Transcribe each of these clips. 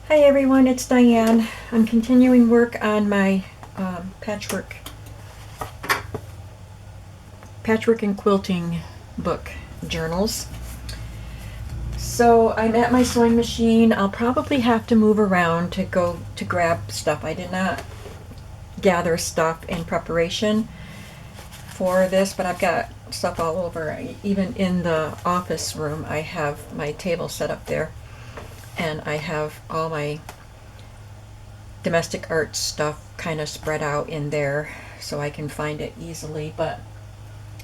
Hi everyone, it's Diane. I'm continuing work on my patchwork and quilting book journals. So I'm at my sewing machine. I'll probably have to move around to go to grab stuff. I did not gather stuff in preparation for this, but I've got stuff all over. Even in the office room, I have my table set up there, and I have all my domestic art stuff kind of spread out in there so I can find it easily. But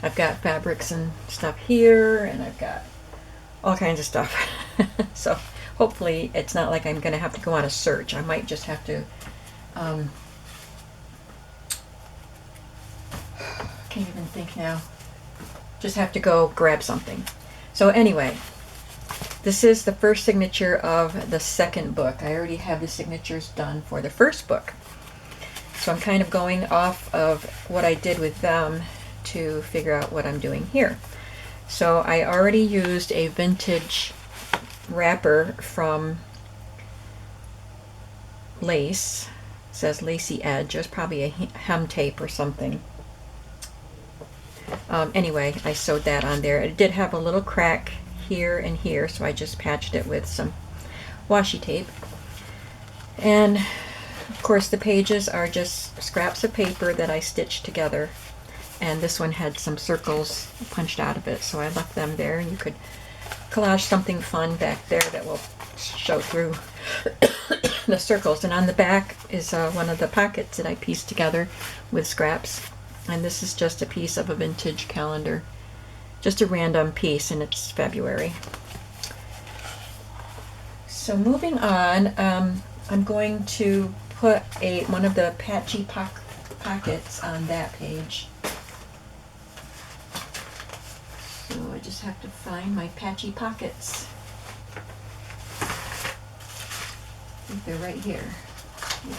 I've got fabrics and stuff here, and I've got all kinds of stuff. So hopefully it's not like I'm going to have to go on a search. I might just have to can't even think now. Just have to go grab something. So anyway, this is the first signature of the second book. I already have the signatures done for the first book. So I'm kind of going off of what I did with them to figure out what I'm doing here. So I already used a vintage wrapper from Lace. It says Lacy Edge. There's probably a hem tape or something. Anyway, I sewed that on there. It did have a little crack here and here, so I just patched it with some washi tape. And of course the pages are just scraps of paper that I stitched together, and this one had some circles punched out of it, so I left them there. You could collage something fun back there that will show through the circles. And on the back is one of the pockets that I pieced together with scraps, and this is just a piece of a vintage calendar. Just a random piece, and it's February. So moving on, I'm going to put one of the patchy pockets on that page. So I just have to find my patchy pockets. I think they're right here. Yeah.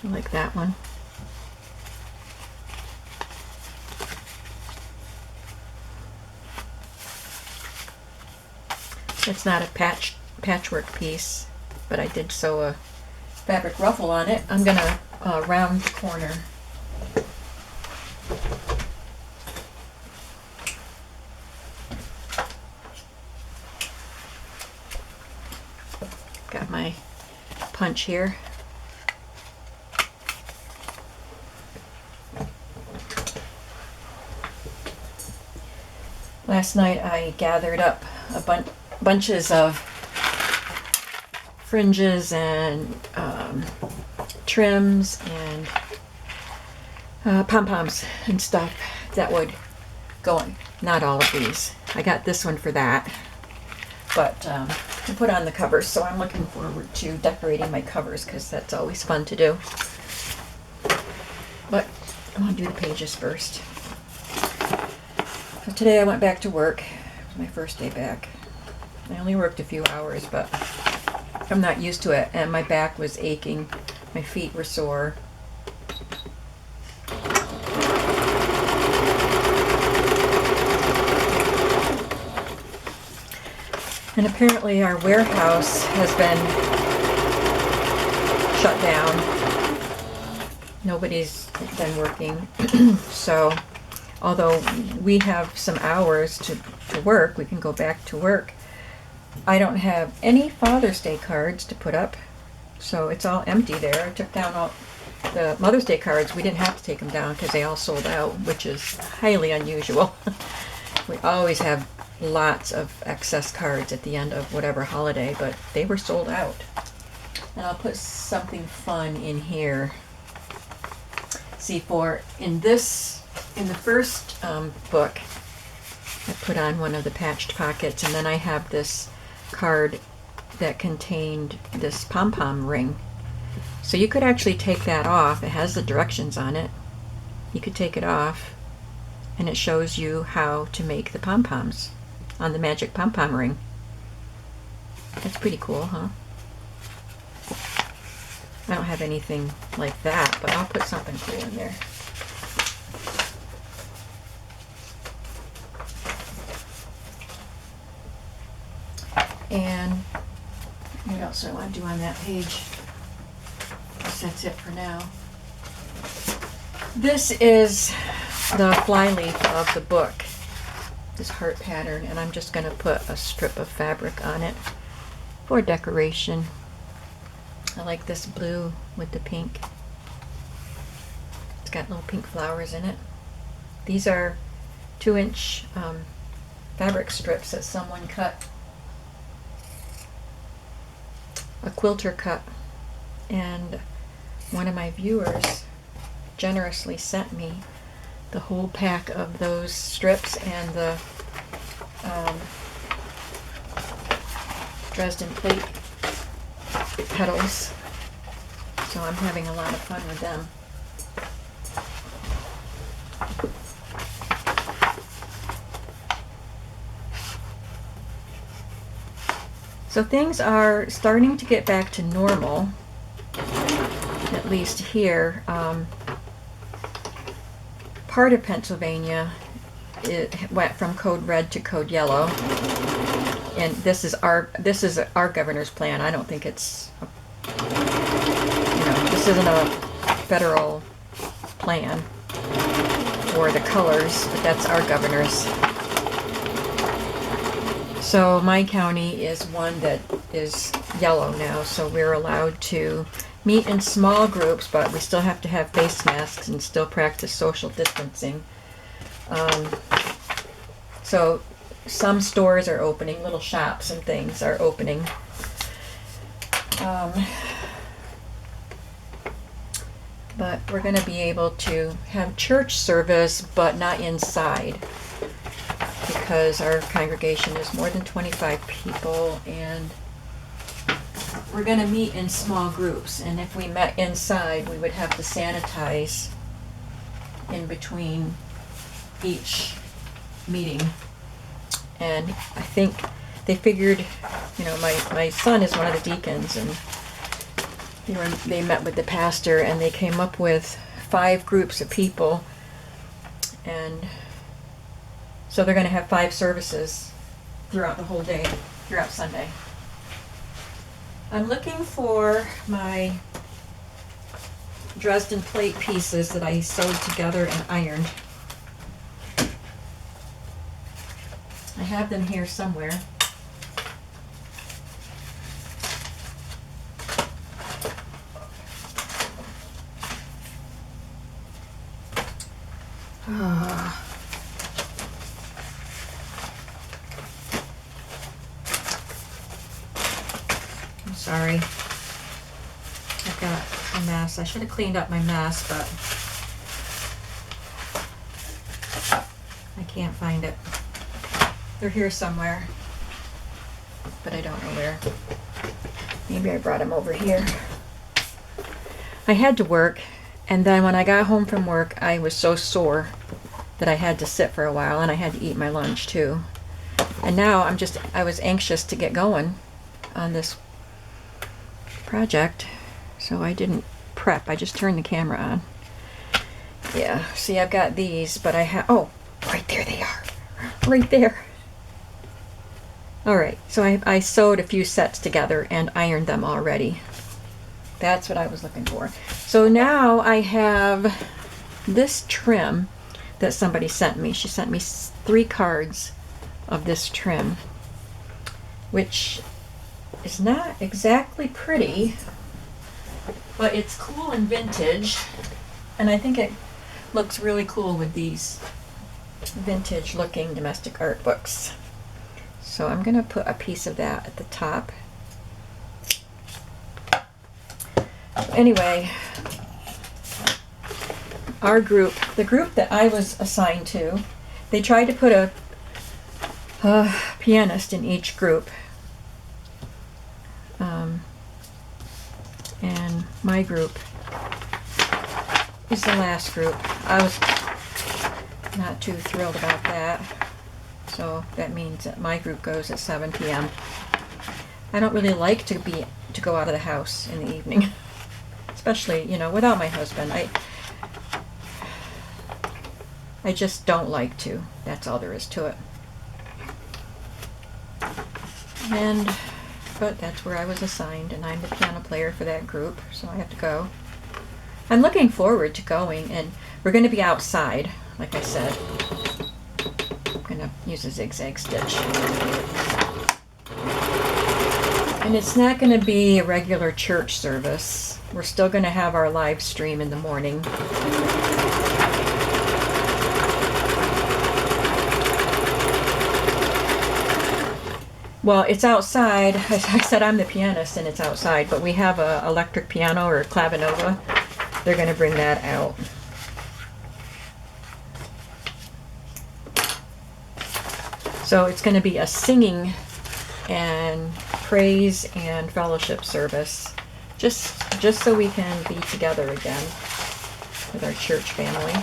Like that one. It's not a patchwork piece, but I did sew a fabric ruffle on it. I'm gonna round the corner. Got my punch here. Last night I gathered up bunches of fringes and trims and pom-poms and stuff that would go on. Not all of these. I got this one for that, but to put on the covers, so I'm looking forward to decorating my covers because that's always fun to do. But I want to do the pages first. So today I went back to work. It was my first day back. I only worked a few hours, but I'm not used to it, and my back was aching. My feet were sore. And apparently our warehouse has been shut down. Nobody's been working. So although we have some hours to work, we can go back to work. I don't have any Father's Day cards to put up, so it's all empty there. I took down all the Mother's Day cards. We didn't have to take them down because they all sold out, which is highly unusual. We always have lots of excess cards at the end of whatever holiday, but they were sold out. And I'll put something fun in here. See, in the first book, I put on one of the patched pockets, and then I have this card that contained this pom-pom ring. So you could actually take that off. It has the directions on it. You could take it off, and it shows you how to make the pom-poms on the magic pom-pom ring. That's pretty cool, huh? I don't have anything like that, but I'll put something cool in there. And what else do I want to do on that page? I guess that's it for now. This is the flyleaf of the book, this heart pattern, and I'm just going to put a strip of fabric on it for decoration. I like this blue with the pink. It's got little pink flowers in it. These are 2-inch fabric strips that someone cut. A quilter cut, and one of my viewers generously sent me the whole pack of those strips and the Dresden plate petals, so I'm having a lot of fun with them. So things are starting to get back to normal, at least here. Part of Pennsylvania, it went from code red to code yellow, and this is our governor's plan. I don't think it's, this isn't a federal plan for the colors, but that's our governor's. So my county is one that is yellow now, so we're allowed to meet in small groups, but we still have to have face masks and still practice social distancing. So some stores are opening, little shops and things are opening. But we're going to be able to have church service, but not inside, because our congregation is more than 25 people, and we're going to meet in small groups. And if we met inside, we would have to sanitize in between each meeting. And I think they figured, my son is one of the deacons, and they met with the pastor, and they came up with 5 groups of people, and so they're going to have 5 services throughout the whole day, throughout Sunday. I'm looking for my Dresden plate pieces that I sewed together and ironed. I have them here somewhere. I'm sorry. I've got a mess. I should have cleaned up my mess, but I can't find it. They're here somewhere, but I don't know where. Maybe I brought them over here. I had to work, and then when I got home from work, I was so sore that I had to sit for a while, and I had to eat my lunch too. And now I was anxious to get going on this project, so I didn't prep. I just turned the camera on. Yeah, see, I've got these, but I have, oh, right there they are. Right there. Alright, so I sewed a few sets together and ironed them already. That's what I was looking for. So now I have this trim that somebody sent me. She sent me 3 cards of this trim, which is not exactly pretty, but it's cool and vintage, and I think it looks really cool with these vintage looking domestic art books. So I'm going to put a piece of that at the top. Anyway, our group, the group that I was assigned to, they tried to put a pianist in each group. And my group is the last group. I was not too thrilled about that. So that means that my group goes at 7 p.m. I don't really like to go out of the house in the evening. especially, you know, without my husband. I just don't like to. That's all there is to it. But that's where I was assigned, and I'm the piano player for that group, so I have to go. I'm looking forward to going, and we're going to be outside, like I said. I'm going to use a zigzag stitch. And it's not going to be a regular church service. We're still going to have our live stream in the morning. Well, it's outside. I said I'm the pianist and it's outside, but we have a electric piano or clavinova. They're going to bring that out. So it's going to be a singing and praise and fellowship service, just so we can be together again with our church family,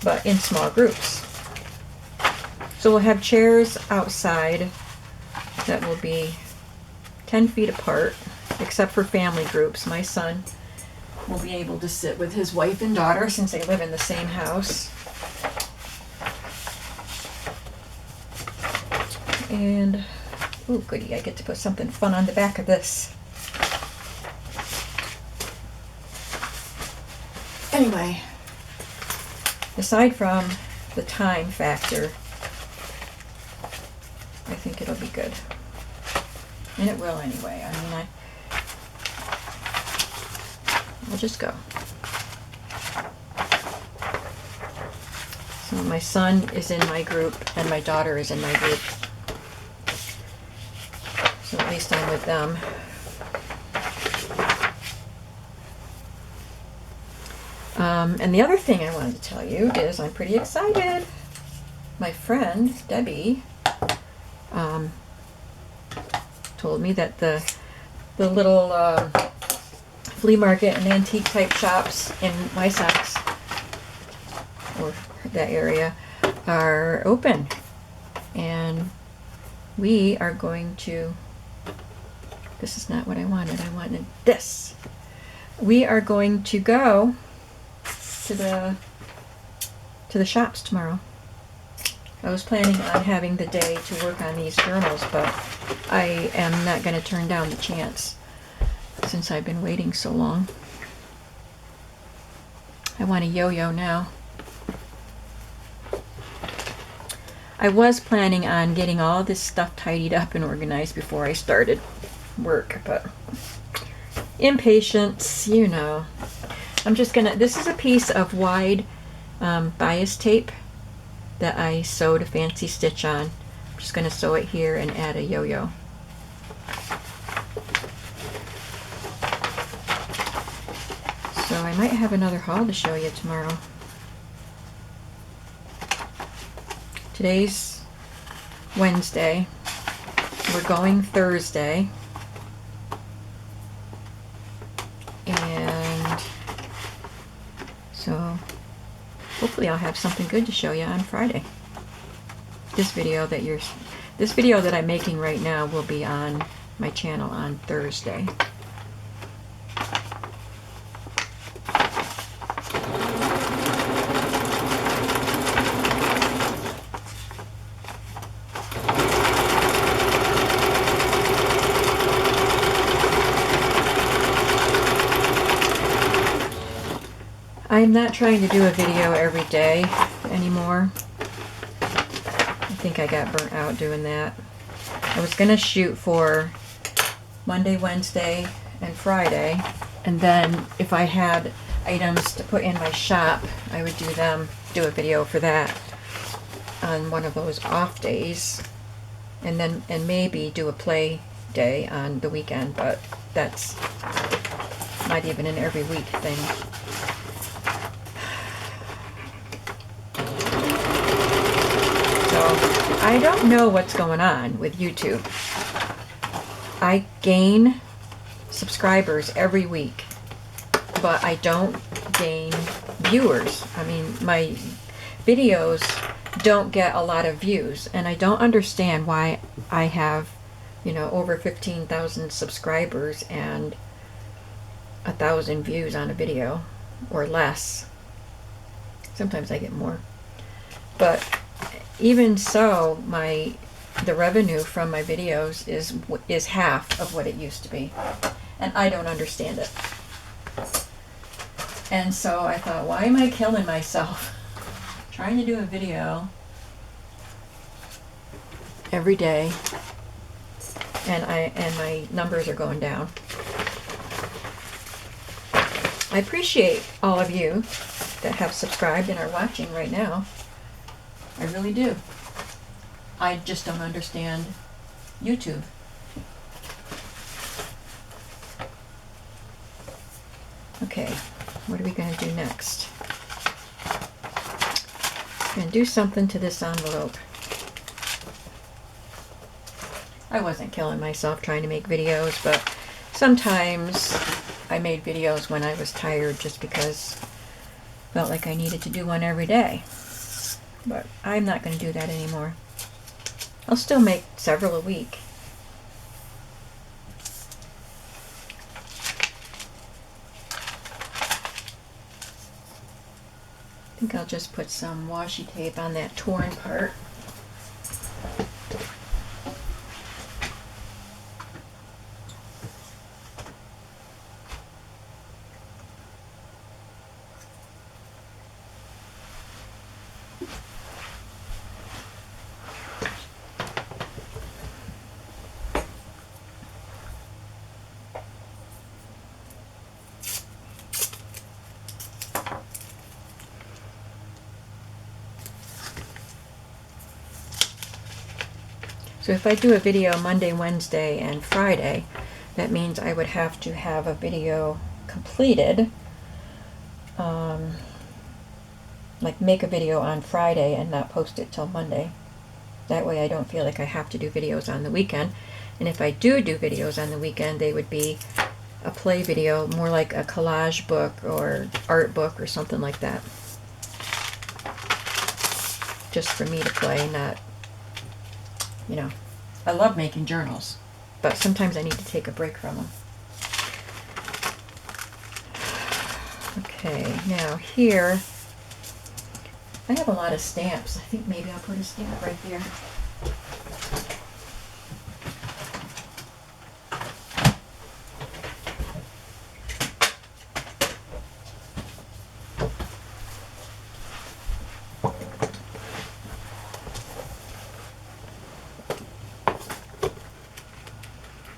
but in small groups. So we'll have chairs outside that will be 10 feet apart, except for family groups. My son will be able to sit with his wife and daughter since they live in the same house. And, oh goody, I get to put something fun on the back of this. Anyway, aside from the time factor, I think it'll be good. And it will anyway. I mean, I'll just go. So my son is in my group and my daughter is in my group. So at least I'm with them. And the other thing I wanted to tell you is I'm pretty excited. My friend, Debbie, told me that the little flea market and antique type shops in Wysocks, or that area, are open. And we are going to, this is not what I wanted this. We are going to go to the shops tomorrow. I was planning on having the day to work on these journals, but I am not going to turn down the chance since I've been waiting so long. I want a yo-yo now. I was planning on getting all this stuff tidied up and organized before I started work, but impatience, you know. I'm just gonna, this is a piece of wide bias tape that I sewed a fancy stitch on. I'm just going to sew it here and add a yo-yo. So I might have another haul to show you tomorrow. Today's Wednesday. We're going Thursday. And so hopefully I'll have something good to show you on Friday. This video that I'm making right now will be on my channel on Thursday. I'm not trying to do a video every day anymore. I think I got burnt out doing that. I was going to shoot for Monday, Wednesday, and Friday, and then if I had items to put in my shop, I would do a video for that on one of those off days, and maybe do a play day on the weekend, but that's not even an every week thing. I don't know what's going on with YouTube. I gain subscribers every week, but I don't gain viewers. I mean, my videos don't get a lot of views, and I don't understand why I have, over 15,000 subscribers and 1,000 views on a video or less. Sometimes I get more. But even so, the revenue from my videos is half of what it used to be. And I don't understand it. And so I thought, why am I killing myself? Trying to do a video every day, and my numbers are going down. I appreciate all of you that have subscribed and are watching right now. I really do. I just don't understand YouTube. Okay, what are we going to do next? I'm going to do something to this envelope. I wasn't killing myself trying to make videos, but sometimes I made videos when I was tired just because I felt like I needed to do one every day. But I'm not going to do that anymore. I'll still make several a week. I think I'll just put some washi tape on that torn part. So if I do a video Monday, Wednesday, and Friday, that means I would have to have a video completed, like make a video on Friday and not post it till Monday. That way I don't feel like I have to do videos on the weekend. And if I do videos on the weekend, they would be a play video, more like a collage book or art book or something like that. Just for me to play, not, you know, I love making journals, but sometimes I need to take a break from them. Okay, now here, I have a lot of stamps. I think maybe I'll put a stamp right there.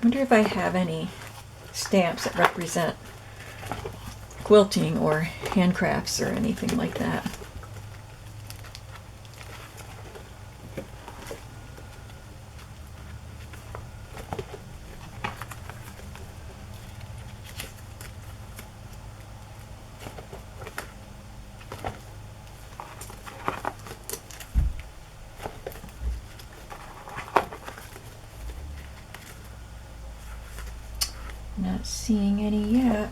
I wonder if I have any stamps that represent quilting or handcrafts or anything like that. Not seeing any yet.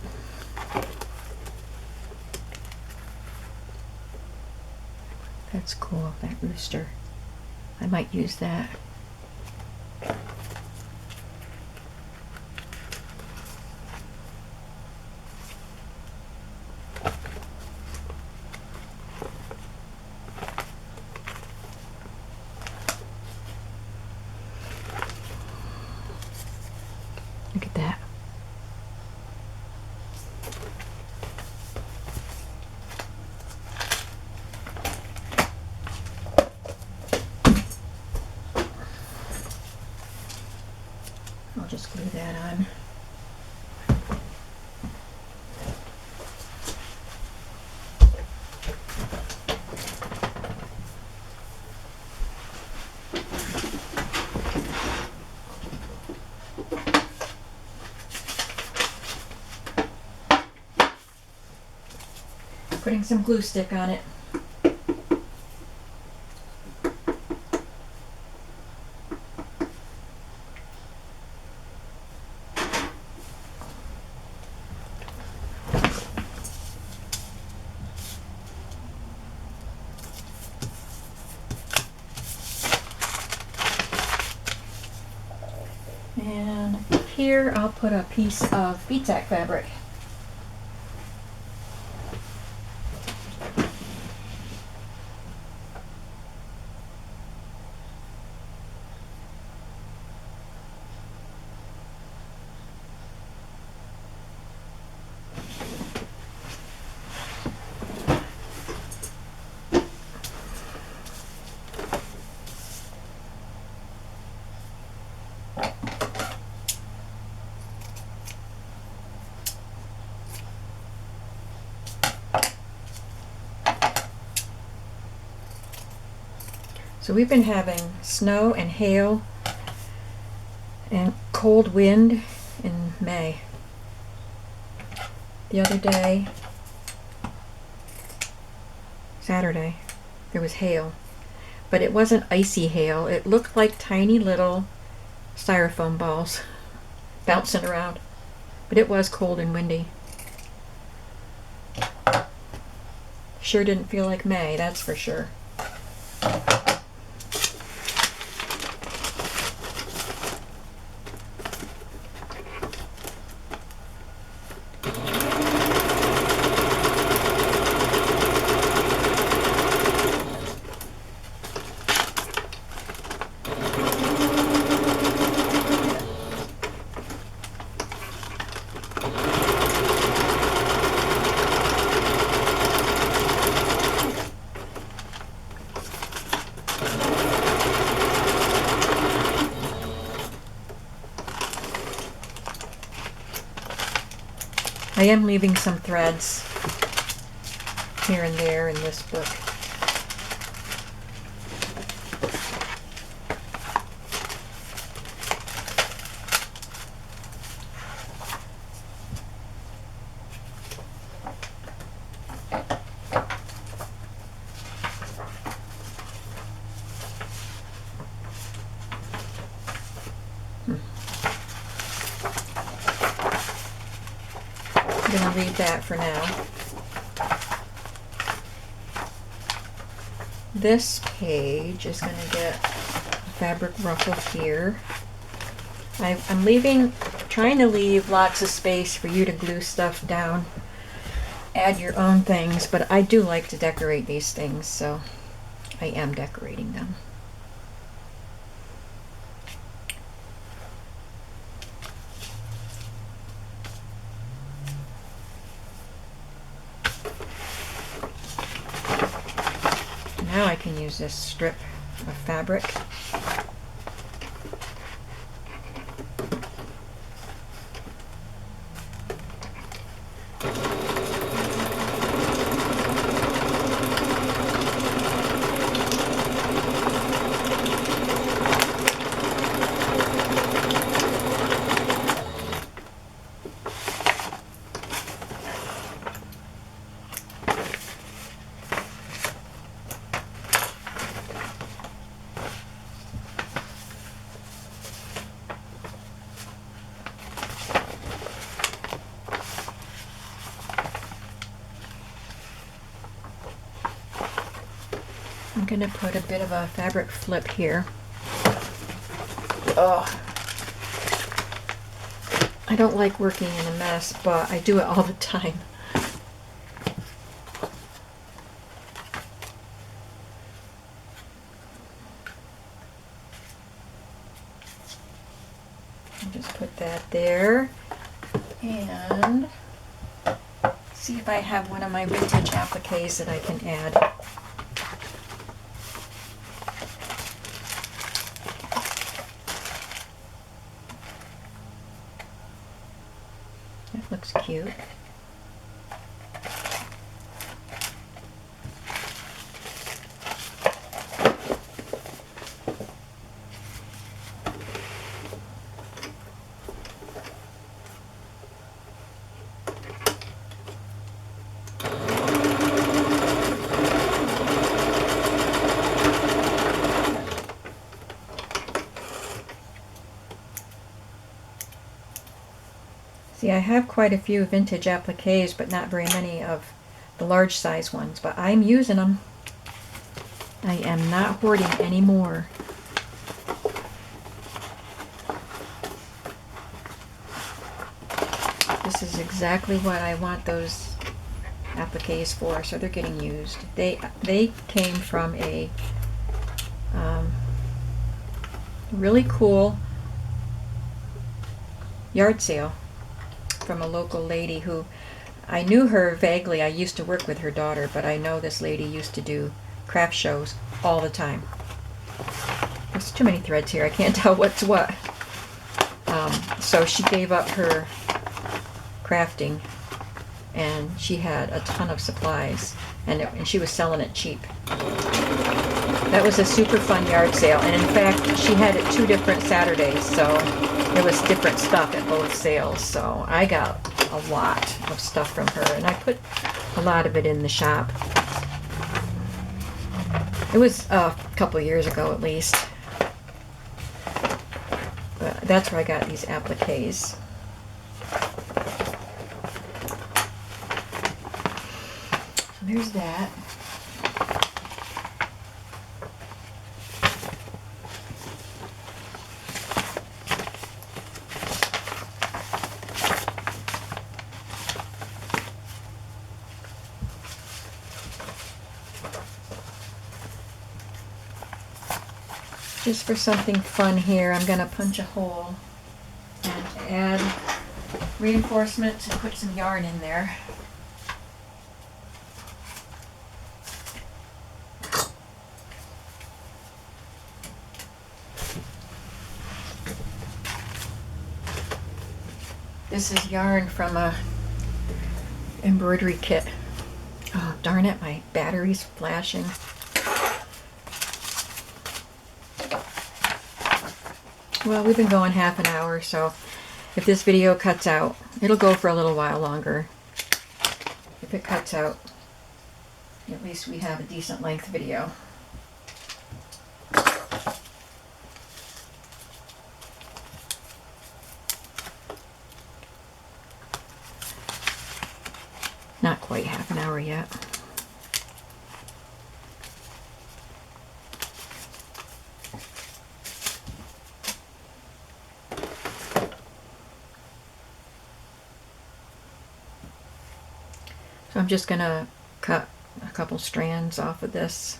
That's cool, that rooster. I might use that. Look at that. I'll just glue that on. Putting some glue stick on it. And here I'll put a piece of beadsack fabric. So we've been having snow and hail and cold wind in May. The other day, Saturday, there was hail. But it wasn't icy hail. It looked like tiny little styrofoam balls bouncing around. But it was cold and windy. Sure didn't feel like May, that's for sure. I am leaving some threads here and there in this book. I'm going to leave that for now. This page is going to get a fabric ruffle here. I'm trying to leave lots of space for you to glue stuff down, add your own things, but I do like to decorate these things, so I am decorating them. Now I can use this strip of fabric. I'm going to put a bit of a fabric flip here. Oh, I don't like working in a mess, but I do it all the time. I'll just put that there and see if I have one of my vintage appliques that I can add. Looks cute. See, I have quite a few vintage appliques, but not very many of the large size ones, but I'm using them. I am not hoarding anymore. This is exactly what I want those appliques for, so they're getting used. They came from a really cool yard sale from a local lady who, I knew her vaguely. I used to work with her daughter, but I know this lady used to do craft shows all the time. There's too many threads here. I can't tell what's what. So she gave up her crafting, and she had a ton of supplies, and she was selling it cheap. That was a super fun yard sale, and in fact, she had it 2 different Saturdays, so there was different stuff at both sales. So I got a lot of stuff from her, and I put a lot of it in the shop. It was a couple years ago at least. But that's where I got these appliques. So there's that. Just for something fun here, I'm going to punch a hole and add reinforcement and put some yarn in there. This is yarn from a embroidery kit. Oh, darn it, my battery's flashing. Well, we've been going half an hour, so if this video cuts out, it'll go for a little while longer. If it cuts out, at least we have a decent length video. Not quite half an hour yet. So I'm just going to cut a couple strands off of this.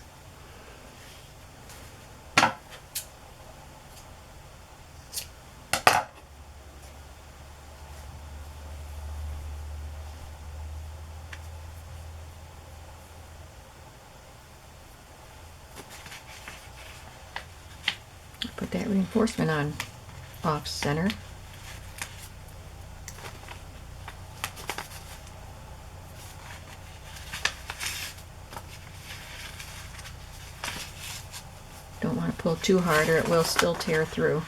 Put that reinforcement on off center. Don't want to pull too hard or it will still tear through.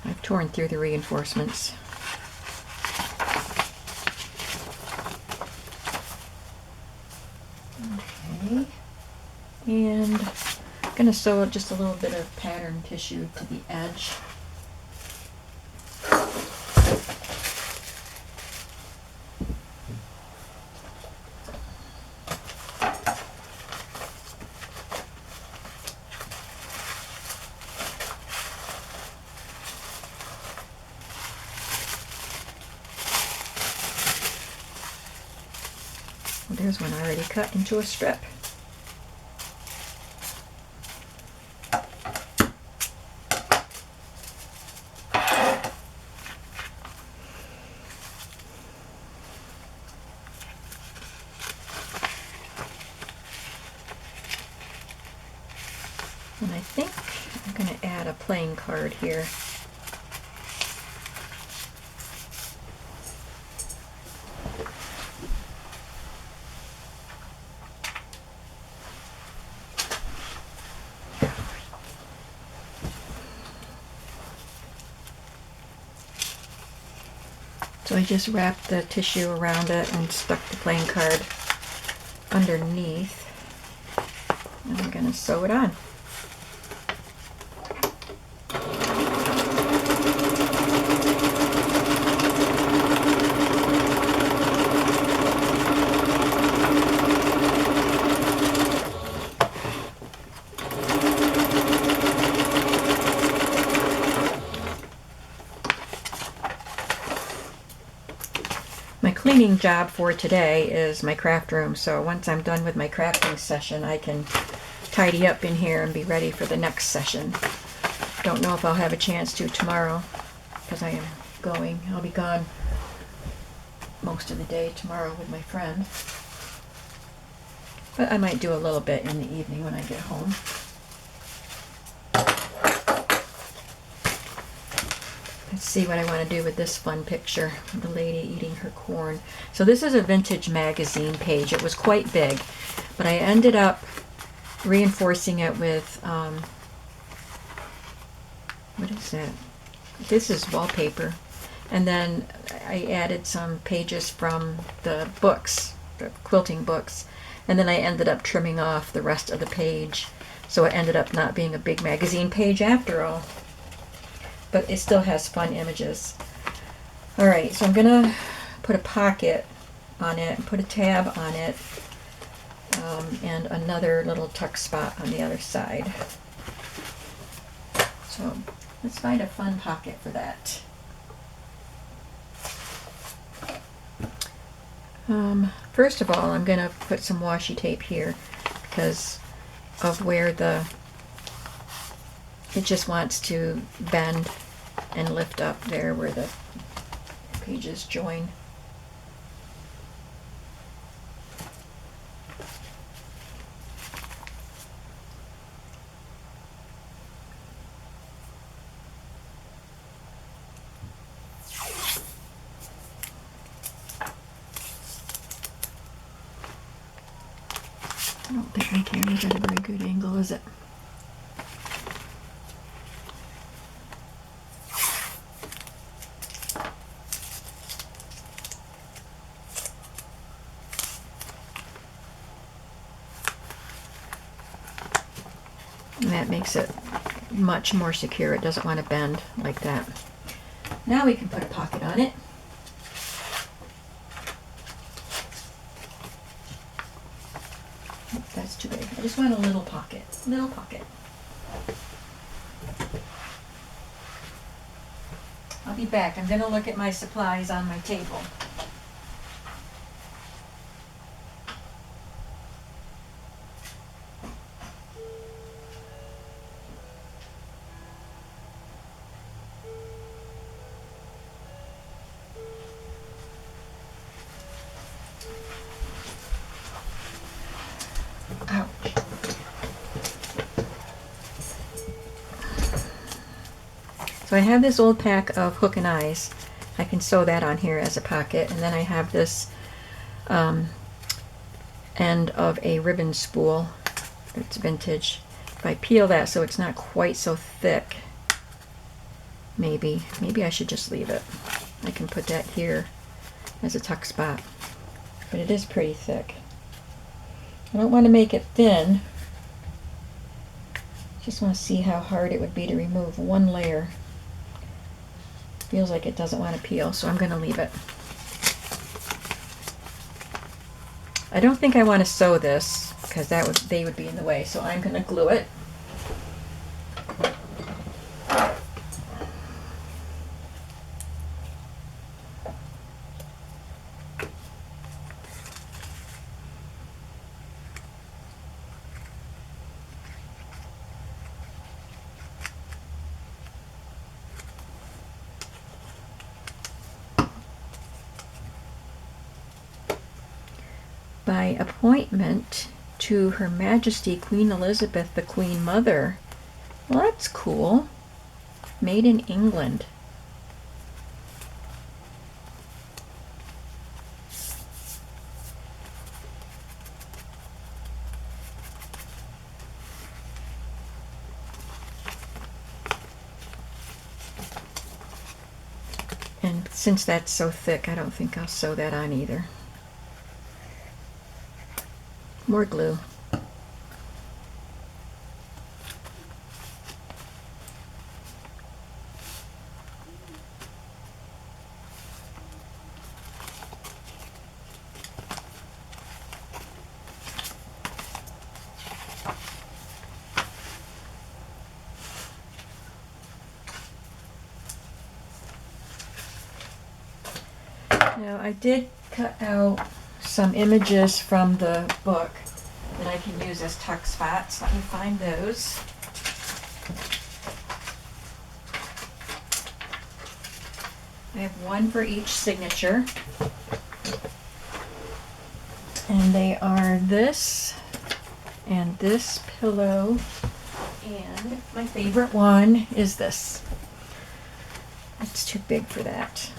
I've torn through the reinforcements. Okay, and I'm going to sew just a little bit of pattern tissue to the edge. There's one already cut into a strip. And I think I'm going to add a playing card here. So I just wrapped the tissue around it and stuck the playing card underneath. And I'm going to sew it on. My cleaning job for today is my craft room, so once I'm done with my crafting session, I can tidy up in here and be ready for the next session. Don't know if I'll have a chance to tomorrow, because I am going. I'll be gone most of the day tomorrow with my friend. But I might do a little bit in the evening when I get home. Let's see what I want to do with this fun picture of the lady eating her corn. So this is a vintage magazine page. It was quite big, but I ended up reinforcing it with, what is that? This is wallpaper. And then I added some pages from the books, the quilting books. And then I ended up trimming off the rest of the page. So it ended up not being a big magazine page after all. But it still has fun images. Alright, so I'm going to put a pocket on it and put a tab on it. And another little tuck spot on the other side. So let's find a fun pocket for that. First of all, I'm going to put some washi tape here because of where it just wants to bend and lift up there where the pages join. I don't think my camera's at a very good angle, is it? And that makes it much more secure. It doesn't want to bend like that. Now we can put a pocket on it. That's too big. I just want a little pocket. Little pocket. I'll be back. I'm going to look at my supplies on my table. Ouch. So I have this old pack of hook and eyes. I can sew that on here as a pocket. And then I have this end of a ribbon spool. It's vintage. If I peel that so it's not quite so thick, maybe I should just leave it. I can put that here as a tuck spot. But it is pretty thick. I don't want to make it thin. Just want to see how hard it would be to remove one layer. Feels like it doesn't want to peel, so I'm going to leave it. I don't think I want to sew this because they would be in the way, so I'm going to glue it. By appointment to Her Majesty Queen Elizabeth, the Queen Mother. Well, that's cool. Made in England. And since that's so thick, I don't think I'll sew that on either. More glue. Now I did cut out some images from the book that I can use as tuck spots. Let me find those. I have one for each signature. And they are this and this pillow, and my favorite one is this. It's too big for that.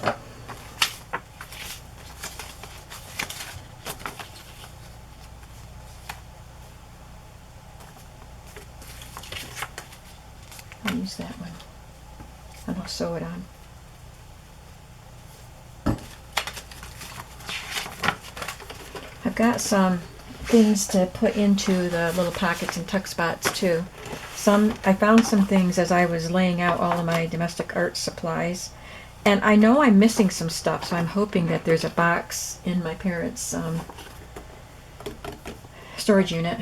use that one. And I'll sew it on. I've got some things to put into the little pockets and tuck spots too. I found some things as I was laying out all of my domestic art supplies, and I know I'm missing some stuff, so I'm hoping that there's a box in my parents' storage unit.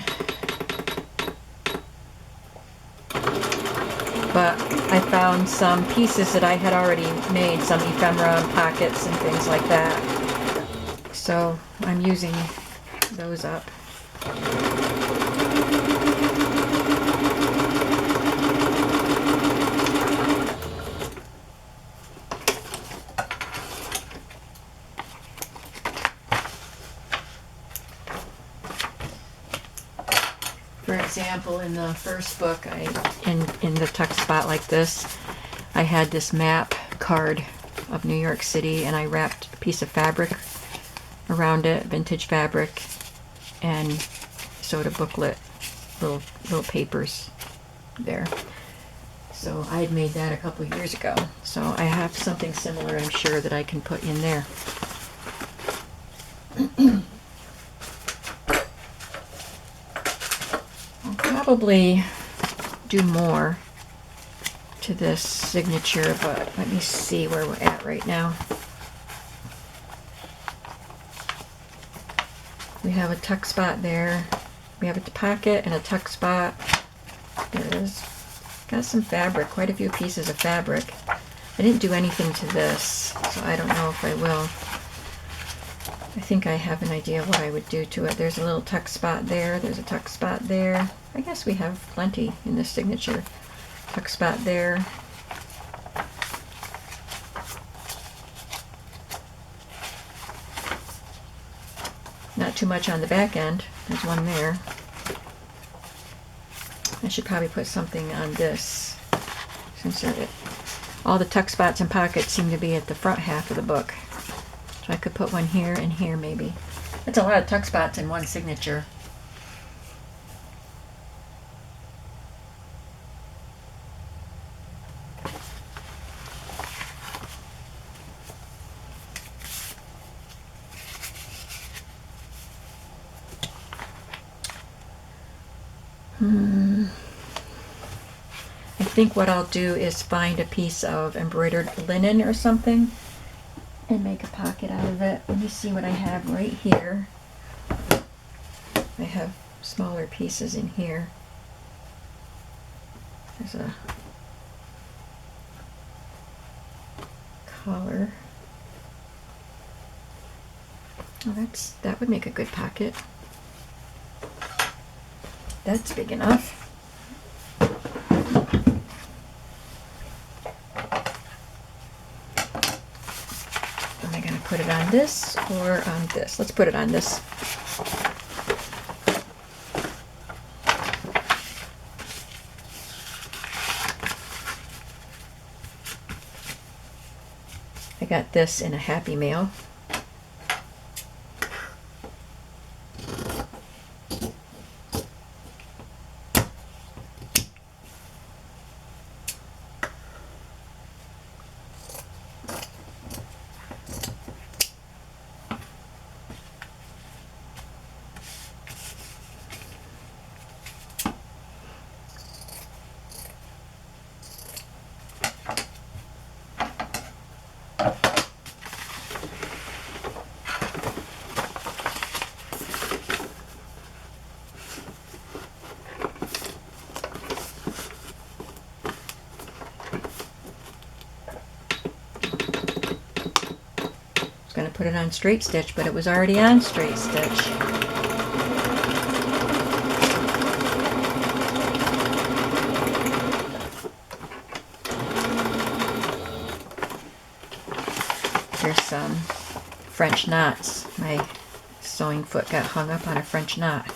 But I found some pieces that I had already made, some ephemera and pockets and things like that. So I'm using those up. For example, in the first book, in the tuck spot like this, I had this map card of New York City, and I wrapped a piece of fabric around it, vintage fabric, and sewed a booklet, little papers there. So I had made that a couple years ago. So I have something similar, I'm sure, that I can put in there. Probably do more to this signature, but let me see where we're at right now. We have a tuck spot there. We have a pocket and a tuck spot. There it is. Got some fabric, quite a few pieces of fabric. I didn't do anything to this, so I don't know if I will. I think I have an idea what I would do to it. There's a little tuck spot there. There's a tuck spot there. I guess we have plenty in this signature. Tuck spot there. Not too much on the back end. There's one there. I should probably put something on this, since all the tuck spots and pockets seem to be at the front half of the book. So I could put one here and here maybe. That's a lot of tuck spots in one signature. I think what I'll do is find a piece of embroidered linen or something and make a pocket out of it. Let me see what I have right here. I have smaller pieces in here. There's a collar. Oh, that would make a good pocket. That's big enough. Am I going to put it on this or on this? Let's put it on this. I got this in a Happy Mail. Going to put it on straight stitch, but it was already on straight stitch. There's some French knots. My sewing foot got hung up on a French knot.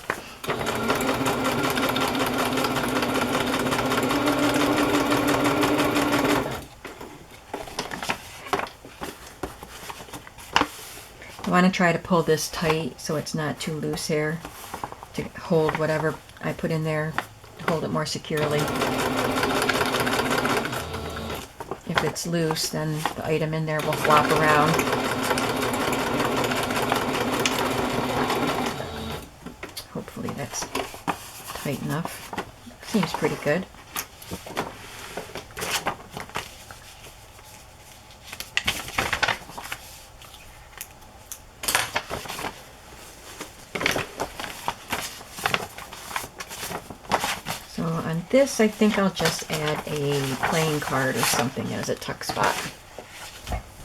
I want to try to pull this tight so it's not too loose here, to hold whatever I put in there, to hold it more securely. If it's loose, then the item in there will flop around. Hopefully that's tight enough. Seems pretty good. So on this, I think I'll just add a playing card or something as a tuck spot.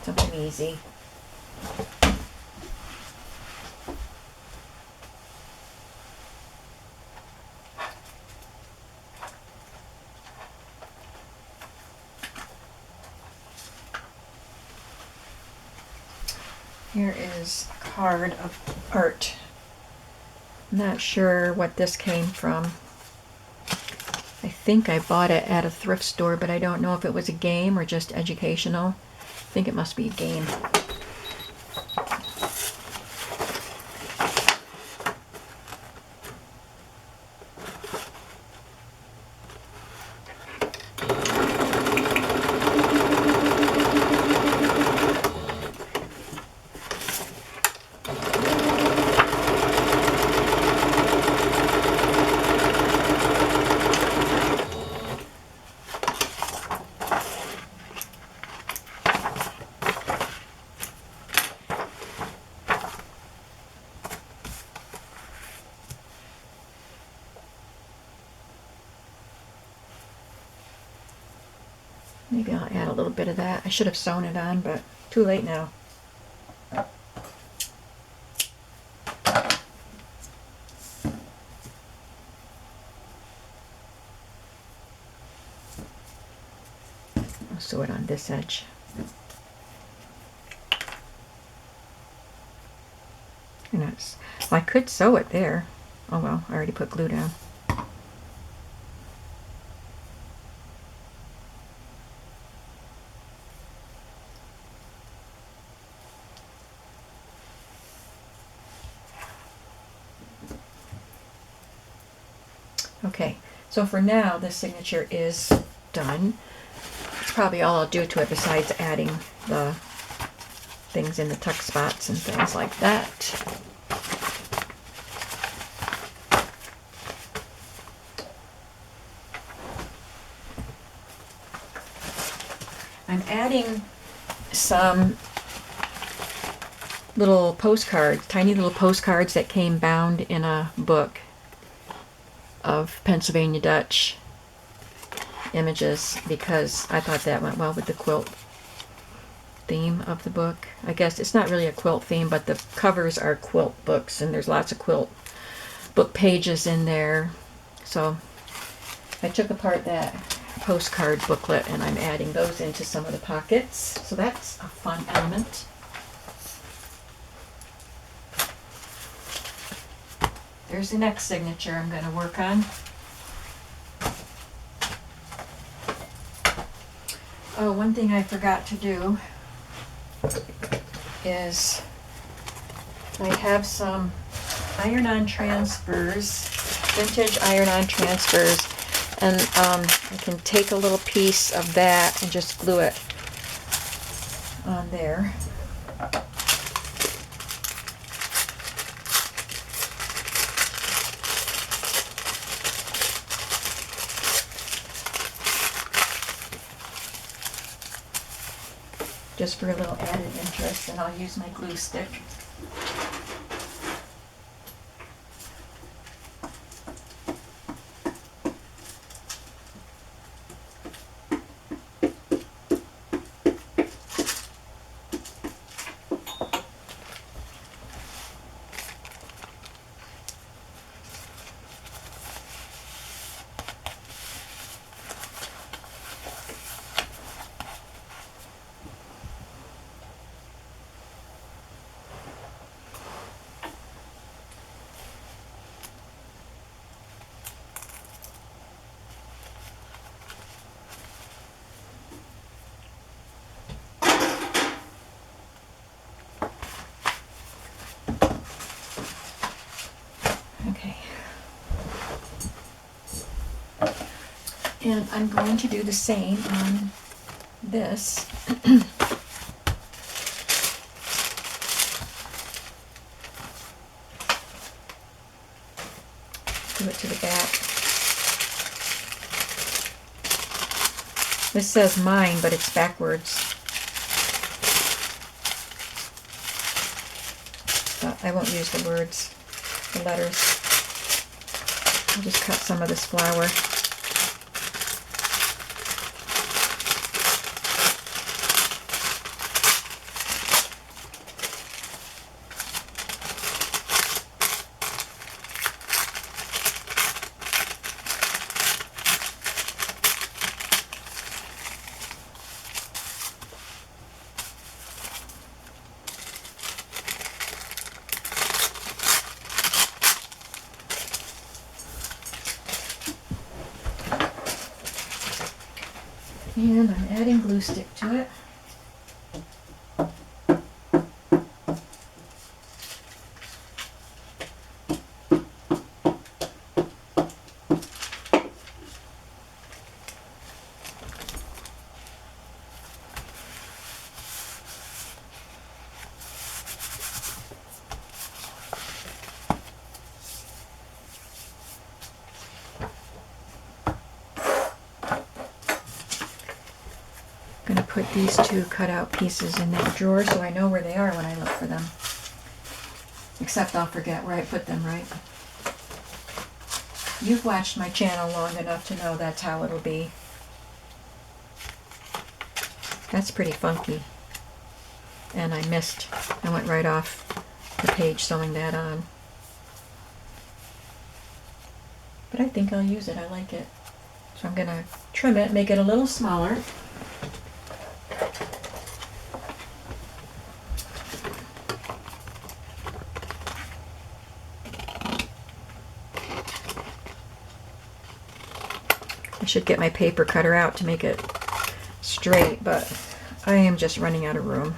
Something easy. Here is a card of art. I'm not sure what this came from. I think I bought it at a thrift store, but I don't know if it was a game or just educational. I think it must be a game. Maybe I'll add a little bit of that. I should have sewn it on, but too late now. I'll sew it on this edge. And that's, well, I could sew it there. Oh well, I already put glue down. Okay, so for now, the signature is done. It's probably all I'll do to it besides adding the things in the tuck spots and things like that. I'm adding some little postcards, tiny little postcards that came bound in a book of Pennsylvania Dutch images, because I thought that went well with the quilt theme of the book. I guess it's not really a quilt theme, but the covers are quilt books, and there's lots of quilt book pages in there. So I took apart that postcard booklet and I'm adding those into some of the pockets. So that's a fun element. There's the next signature I'm going to work on. Oh, one thing I forgot to do is I have some iron-on transfers, vintage iron-on transfers, and I can take a little piece of that and just glue it on there. Just for a little added interest, and I'll use my glue stick. Okay. And I'm going to do the same on this. Do it to the back. This says mine, but it's backwards. But I won't use the words, the letters. I'll just cut some of this flower. And I'm adding glue stick to it. I'm going to put these two cut out pieces in that drawer so I know where they are when I look for them. Except I'll forget where I put them, right? You've watched my channel long enough to know that's how it'll be. That's pretty funky. And I missed. I went right off the page sewing that on. But I think I'll use it. I like it. So I'm going to trim it, make it a little smaller. I should get my paper cutter out to make it straight, but I am just running out of room.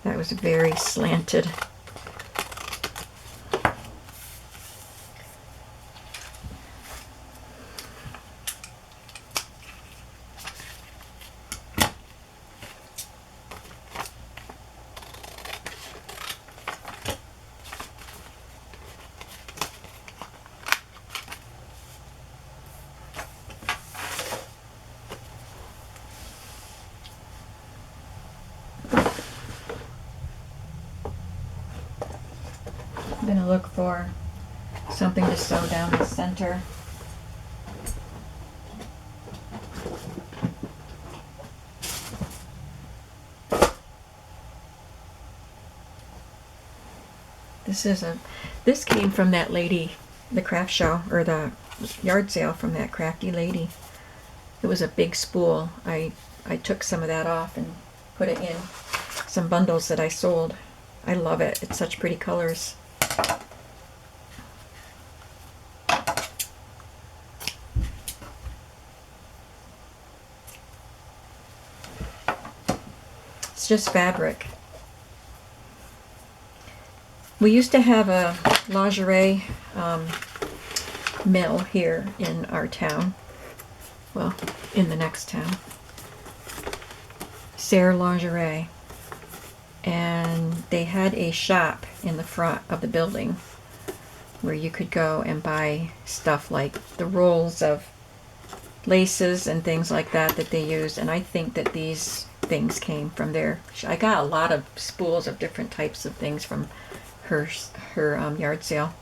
That was very slanted. I'm going to look for something to sew down the center. This came from that lady, the craft show, or the yard sale from that crafty lady. It was a big spool. I took some of that off and put it in some bundles that I sold. I love it. It's such pretty colors. It's just fabric. We used to have a lingerie mill here in our town. Well, in the next town. Sarah Lingerie. And they had a shop in the front of the building where you could go and buy stuff like the rolls of laces and things like that that they used. And I think that these things came from there. I got a lot of spools of different types of things from her yard sale.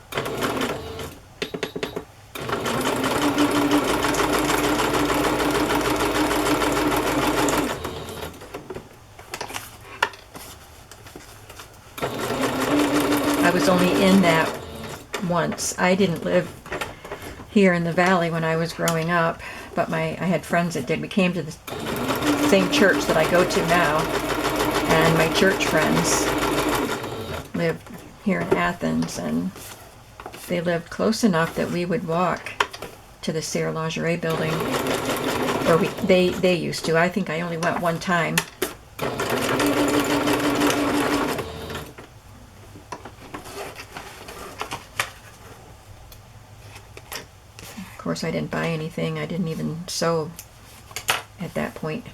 I was only in that once. I didn't live here in the valley when I was growing up, but I had friends that did. We came to the same church that I go to now, and my church friends lived here in Athens, and they lived close enough that we would walk to the Sarah Lingerie building, or they used to. I think I only went one time. Of course, I didn't buy anything. I didn't even sew at that point.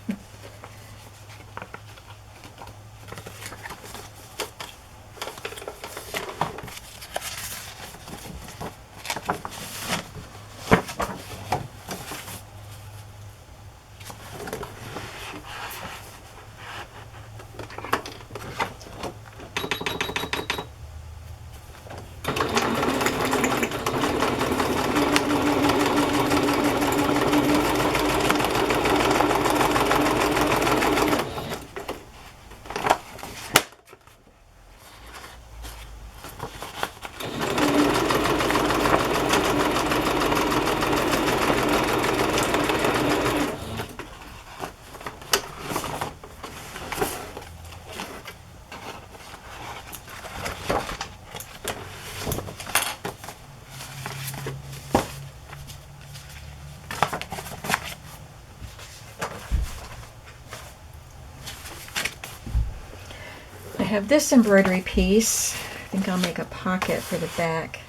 have this embroidery piece. I think I'll make a pocket for the back.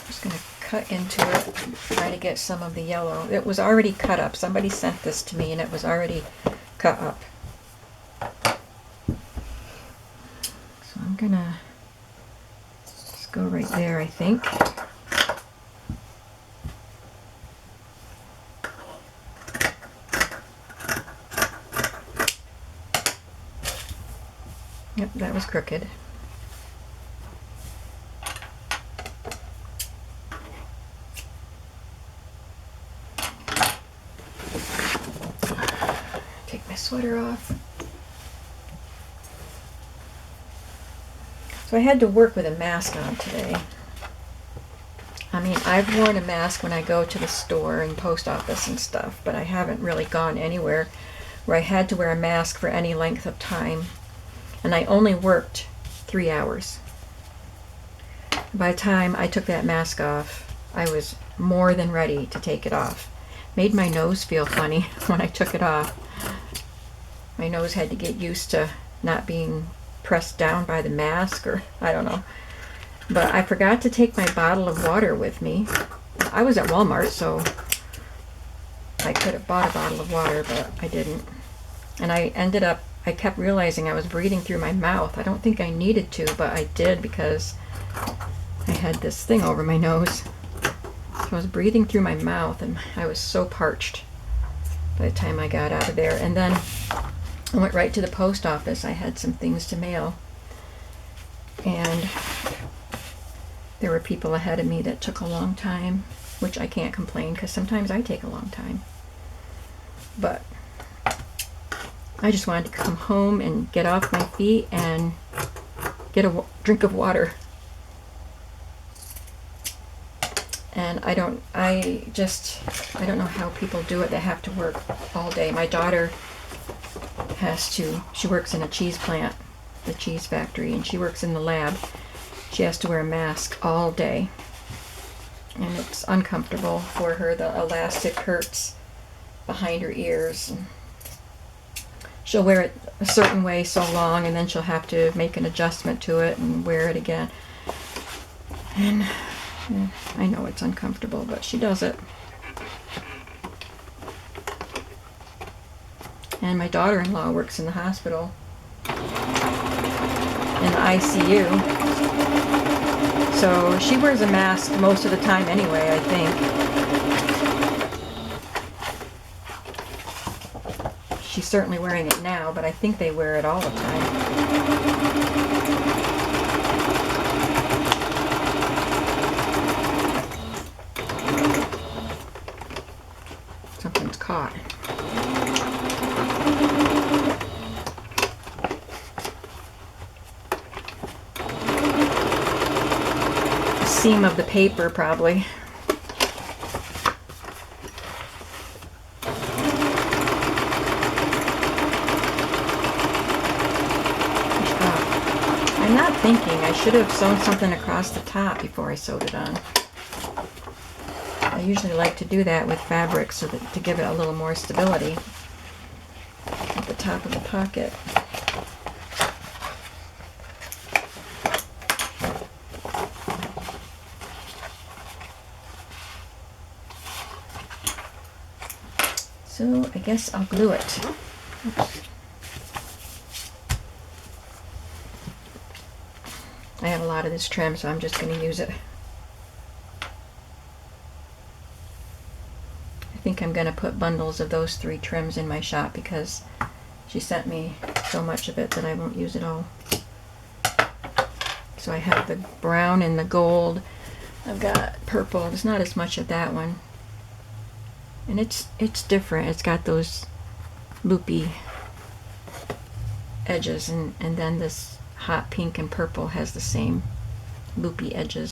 Just going to cut into it, try to get some of the yellow. It was already cut up. Somebody sent this to me and it was already cut up. So I'm going to just go right there, I think. Yep, that was crooked. Take my sweater off. So I had to work with a mask on today. I mean, I've worn a mask when I go to the store and post office and stuff, but I haven't really gone anywhere where I had to wear a mask for any length of time. And I only worked 3 hours. By the time I took that mask off, I was more than ready to take it off. Made my nose feel funny when I took it off. My nose had to get used to not being pressed down by the mask, or I don't know. But I forgot to take my bottle of water with me. I was at Walmart, so I could have bought a bottle of water, but I didn't. And I kept realizing I was breathing through my mouth. I don't think I needed to, but I did because I had this thing over my nose. So I was breathing through my mouth and I was so parched by the time I got out of there. And then I went right to the post office. I had some things to mail. And there were people ahead of me that took a long time, which I can't complain because sometimes I take a long time. But I just wanted to come home and get off my feet and get a drink of water. And I don't know how people do it that have to work all day. My daughter she works in a cheese plant, the cheese factory, and she works in the lab. She has to wear a mask all day. And it's uncomfortable for her. The elastic hurts behind her ears. And she'll wear it a certain way so long, and then she'll have to make an adjustment to it and wear it again. And I know it's uncomfortable, but she does it. And my daughter-in-law works in the hospital, in the ICU. So she wears a mask most of the time anyway, I think. She's certainly wearing it now, but I think they wear it all the time. Something's caught. The seam of the paper, probably. I'm not thinking. I should have sewn something across the top before I sewed it on. I usually like to do that with fabric so that to give it a little more stability at the top of the pocket. So I guess I'll glue it. Oops. I have a lot of this trim, so I'm just going to use it. I think I'm going to put bundles of those 3 trims in my shop because she sent me so much of it that I won't use it all. So I have the brown and the gold. I've got purple. There's not as much of that one. And it's different. It's got those loopy edges, and then this hot pink and purple has the same loopy edges.